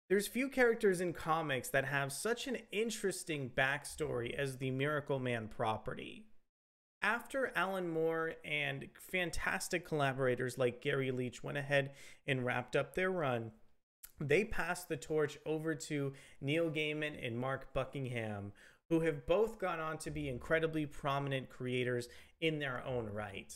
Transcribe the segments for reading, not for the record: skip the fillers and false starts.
There's few characters in comics that have such an interesting backstory as the Miracleman property. After Alan Moore and fantastic collaborators like Garry Leach went ahead and wrapped up their run, they passed the torch over to Neil Gaiman and Mark Buckingham, who have both gone on to be incredibly prominent creators in their own right.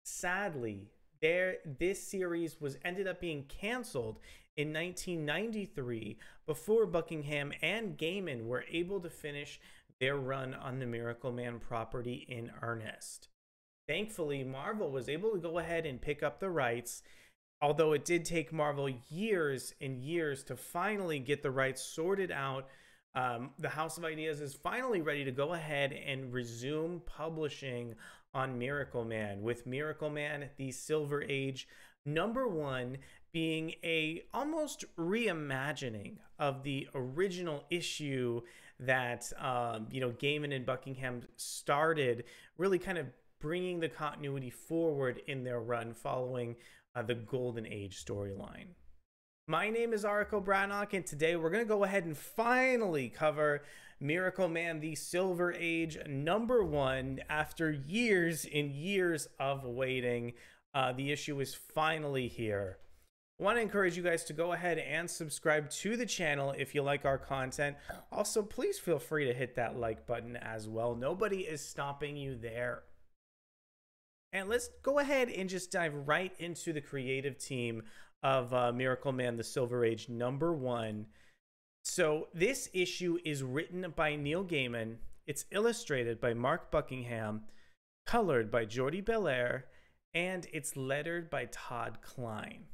Sadly, this series was ended up being canceled in 1993 before Buckingham and Gaiman were able to finish their run on the Miracleman property in earnest. Thankfully, Marvel was able to go ahead and pick up the rights, although it did take Marvel years and years to finally get the rights sorted out. The House of Ideas is finally ready to go ahead and resume publishing on Miracleman, with Miracleman, the Silver Age #1 being a almost reimagining of the original issue that Gaiman and Buckingham started, really kind of bringing the continuity forward in their run following the Golden Age storyline. My name is Arico Brannock, and today we're going to go ahead and finally cover Miracleman, the Silver Age #1. After years and years of waiting, the issue is finally here. I want to encourage you guys to go ahead and subscribe to the channel if you like our content. Also, please feel free to hit that like button as well. Nobody is stopping you there. And let's go ahead and just dive right into the creative team of Miracleman, the Silver Age #1. So this issue is written by Neil Gaiman. It's illustrated by Mark Buckingham, colored by Jordie Bellaire, and it's lettered by Todd Klein.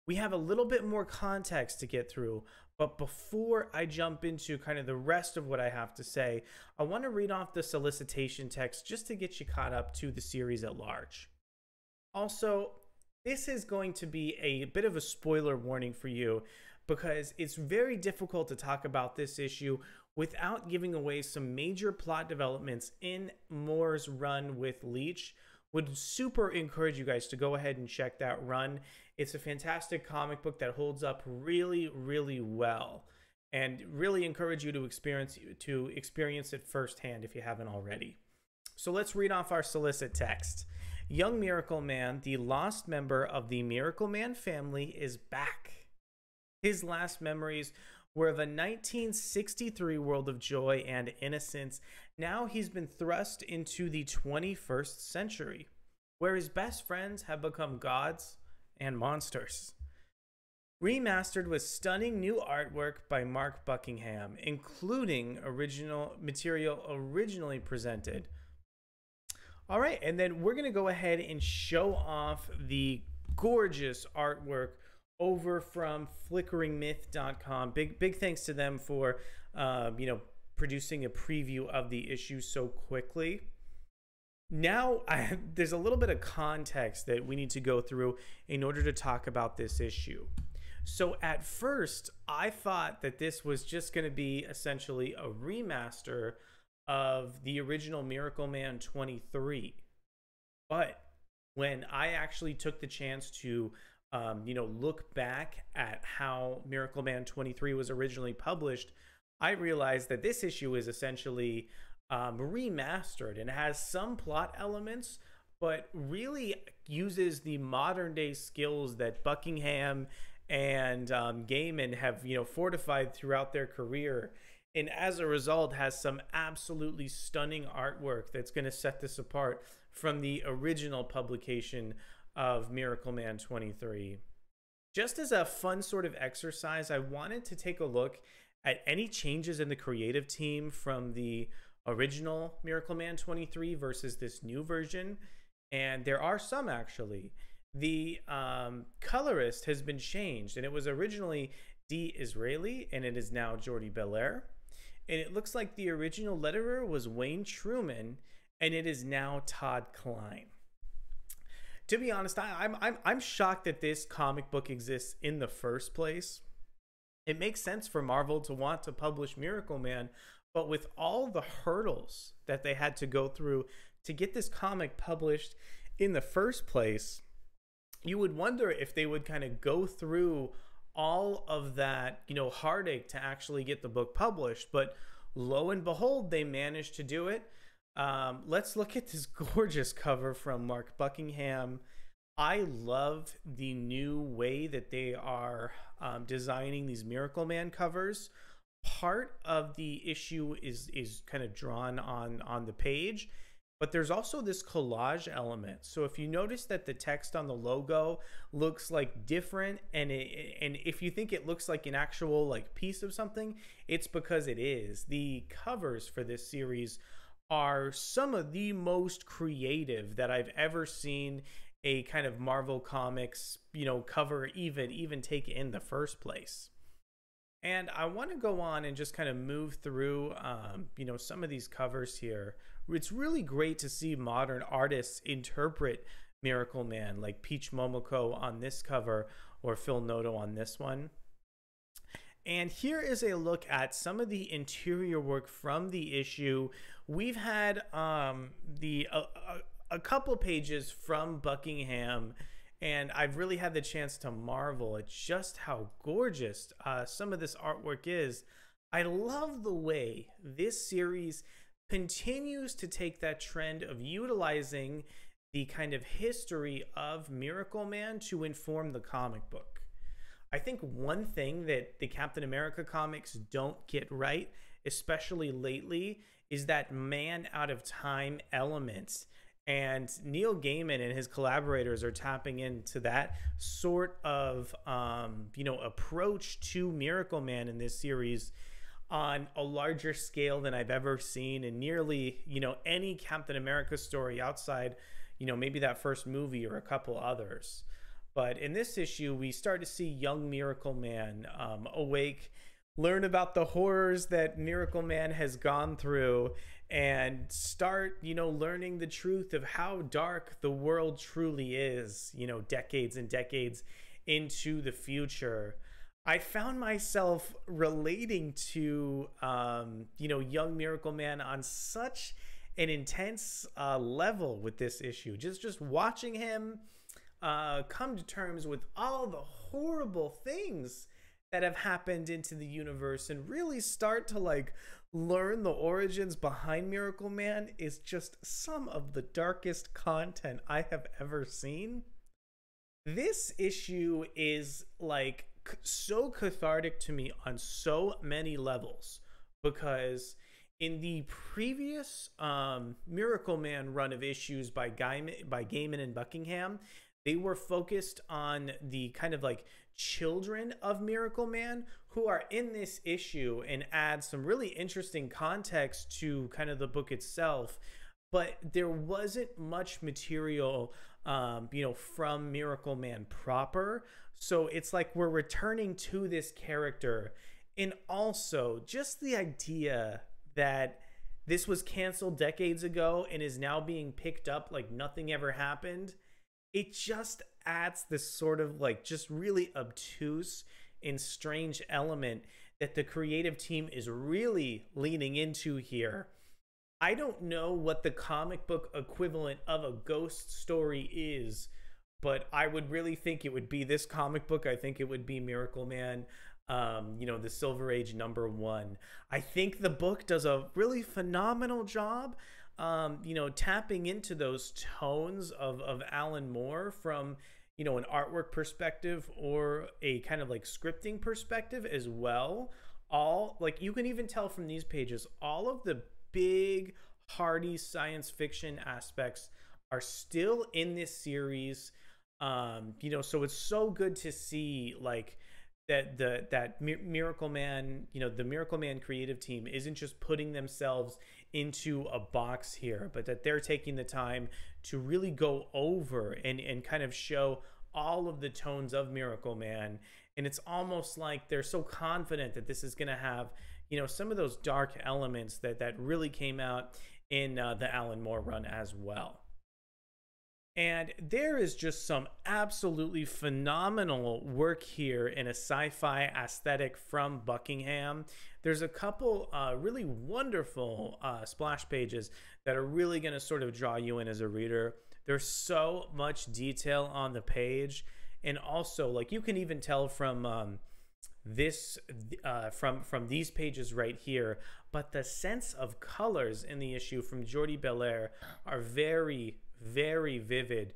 We have a little bit more context to get through, but before I jump into kind of the rest of what I have to say, I want to read off the solicitation text just to get you caught up to the series at large. Also, this is going to be a bit of a spoiler warning for you, because it's very difficult to talk about this issue without giving away some major plot developments in Moore's run with Leach. Would super encourage you guys to go ahead and check that run. It's a fantastic comic book that holds up really, really well, and really encourage you to experience it firsthand if you haven't already. So let's read off our solicit text. Young Miracleman, the lost member of the Miracleman family, is back. His last memories were of a 1963 world of joy and innocence. Now he's been thrust into the 21st century, where his best friends have become gods and monsters. Remastered with stunning new artwork by Mark Buckingham, including original material originally presented. All right, and then we're going to go ahead and show off the gorgeous artwork over from flickeringmyth.com. Big thanks to them for producing a preview of the issue so quickly. Now there's a little bit of context that we need to go through in order to talk about this issue. So at first I thought that this was just going to be essentially a remaster of the original Miracleman 23, but when I actually took the chance to look back at how Miracleman 23 was originally published, I realized that this issue is essentially remastered and has some plot elements, but really uses the modern day skills that Buckingham and Gaiman have fortified throughout their career, and as a result has some absolutely stunning artwork that's going to set this apart from the original publication of Miracleman 23. Just as a fun sort of exercise, I wanted to take a look at any changes in the creative team from the original Miracleman 23 versus this new version, and there are some actually. The colorist has been changed, and it was originally D. Israeli, and it is now Jordie Bellaire. And it looks like the original letterer was Wayne Truman, and it is now Todd Klein. To be honest, I'm shocked that this comic book exists in the first place. It makes sense for Marvel to want to publish Miracleman, but with all the hurdles that they had to go through to get this comic published in the first place, you would wonder if they would kind of go through all of that, heartache to actually get the book published. But lo and behold, they managed to do it. Let's look at this gorgeous cover from Mark Buckingham. I love the new way that they are designing these Miracleman covers. Part of the issue is kind of drawn on the page, but there's also this collage element. So if you notice that the text on the logo looks like different, and if you think it looks like an actual like piece of something, it's because it is. The covers for this series are some of the most creative that I've ever seen a kind of Marvel Comics, cover even take in the first place. And I want to go on and just kind of move through, some of these covers here. It's really great to see modern artists interpret Miracleman, like Peach Momoko on this cover or Phil Noto on this one. And here is a look at some of the interior work from the issue. We've had a couple pages from Buckingham, and I've really had the chance to marvel at just how gorgeous some of this artwork is. I love the way this series continues to take that trend of utilizing the kind of history of Miracleman to inform the comic book. I think one thing that the Captain America comics don't get right, especially lately, is that man out of time element. And Neil Gaiman and his collaborators are tapping into that sort of, approach to Miracleman in this series on a larger scale than I've ever seen in nearly, any Captain America story outside, maybe that first movie or a couple others. But in this issue, we start to see young Miracleman awake, learn about the horrors that Miracleman has gone through, and start, learning the truth of how dark the world truly is, decades and decades into the future. I found myself relating to, young Miracleman on such an intense level with this issue. Just watching him come to terms with all the horrible things that have happened into the universe and really start to learn the origins behind Miracleman is just some of the darkest content I have ever seen. This issue is so cathartic to me on so many levels, because in the previous Miracleman run of issues by Gaiman and Buckingham, they were focused on the kind of children of Miracleman who are in this issue and add some really interesting context to kind of the book itself. But there wasn't much material, from Miracleman proper. So it's like we're returning to this character. And also just the idea that this was canceled decades ago and is now being picked up like nothing ever happened. It just adds this sort of just really obtuse and strange element that the creative team is really leaning into here. I don't know what the comic book equivalent of a ghost story is, but I would really think it would be this comic book. I think it would be Miracleman, the Silver Age #1. I think the book does a really phenomenal job tapping into those tones of Alan Moore from, an artwork perspective or a kind of scripting perspective as well. All you can even tell from these pages, all of the big, hardy science fiction aspects are still in this series. So it's so good to see that Miracleman, the Miracleman creative team isn't just putting themselves into a box here, but that they're taking the time to really go over and kind of show all of the tones of Miracleman. And it's almost like they're so confident that this is going to have, some of those dark elements that really came out in the Alan Moore run as well. And there is just some absolutely phenomenal work here in a sci-fi aesthetic from Buckingham. There's a couple really wonderful splash pages that are really going to sort of draw you in as a reader. There's so much detail on the page. And also, like, you can even tell from from these pages right here, but the sense of colors in the issue from Jordie Bellaire are very, very vivid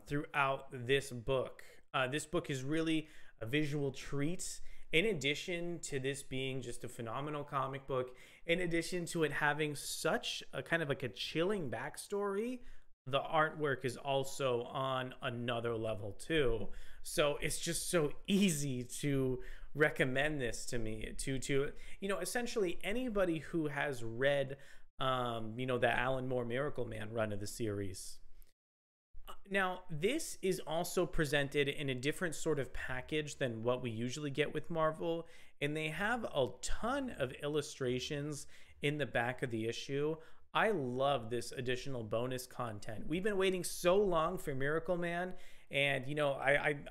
throughout this book. This book is really a visual treat. In addition to this being just a phenomenal comic book, in addition to it having such a kind of like a chilling backstory, the artwork is also on another level too. So it's just so easy to recommend this to me, to essentially anybody who has read the Alan Moore Miracleman run of the series. Now, this is also presented in a different sort of package than what we usually get with Marvel, and they have a ton of illustrations in the back of the issue. I love this additional bonus content. We've been waiting so long for Miracleman, and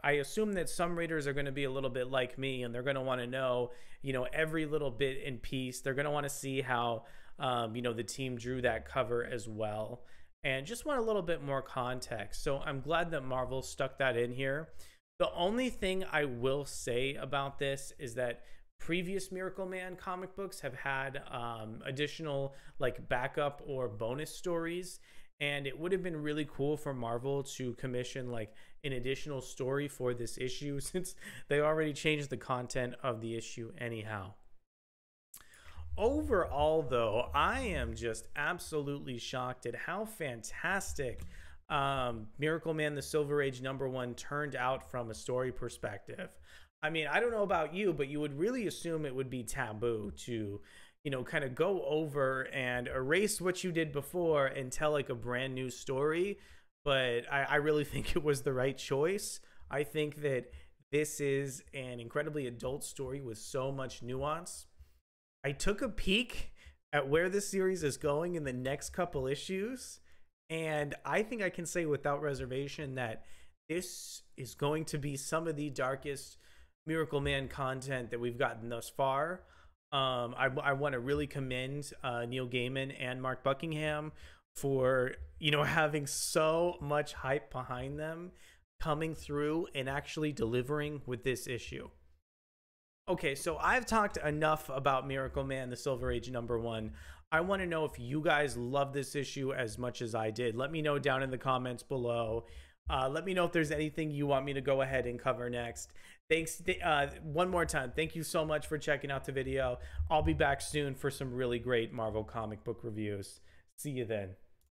I assume that some readers are going to be a little bit like me, and they're going to want to know every little bit in piece. They're going to want to see how the team drew that cover as well, and just want a little bit more context. So I'm glad that Marvel stuck that in here. The only thing I will say about this is that previous Miracleman comic books have had additional like backup or bonus stories, and it would have been really cool for Marvel to commission like an additional story for this issue, since they already changed the content of the issue anyhow. Overall, though, I am just absolutely shocked at how fantastic Miracleman the Silver Age #1 turned out from a story perspective. I mean, I don't know about you, but you would really assume it would be taboo to, kind of go over and erase what you did before and tell like a brand new story. But I really think it was the right choice. I think that this is an incredibly adult story with so much nuance. I took a peek at where this series is going in the next couple issues, and I think I can say without reservation that this is going to be some of the darkest Miracleman content that we've gotten thus far. I want to really commend Neil Gaiman and Mark Buckingham for having so much hype behind them, coming through and actually delivering with this issue. Okay, so I've talked enough about Miracleman the Silver Age #1. I want to know if you guys love this issue as much as I did. Let me know down in the comments below. Let me know if there's anything you want me to go ahead and cover next. Thanks one more time. Thank you so much for checking out the video. I'll be back soon for some really great Marvel comic book reviews. See you then.